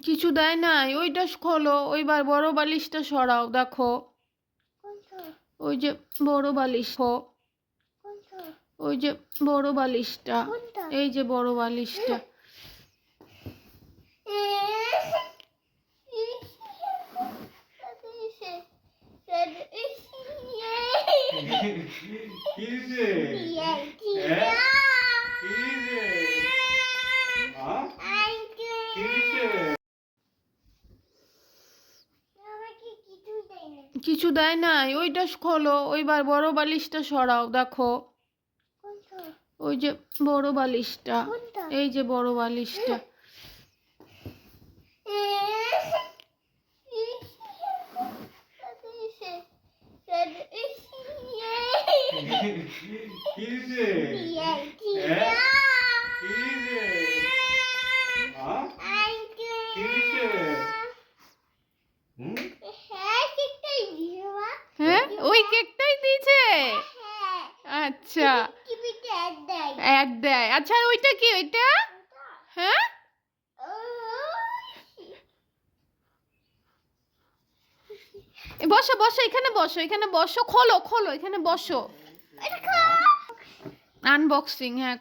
কিছু দেয় নাই। ওইটা খোলো, ওইবার বড় বালিশটা সরাও, দেখো ওই যে বড় বালিশ, ওই যে বড় বালিশটা, এই যে বড় বালিশটা। কিছু দেয় নাই। ওইটা খোলো, ওইবার বড় বালিশটা সরাও, দেখো ওই যে বড় বালিশটা, এই যে বড় বালিশটা। হ্যাঁ, ওই কেকটাই দিয়েছে। আচ্ছা, অ্যাড দেয়। আচ্ছা, ওইটা কি? ওইটা হ্যাঁ, বসো বসো, এখানে বসো, এখানে বসো, খোলো খোলো, এখানে বসো। আনবক্সিং, হ্যাঁ।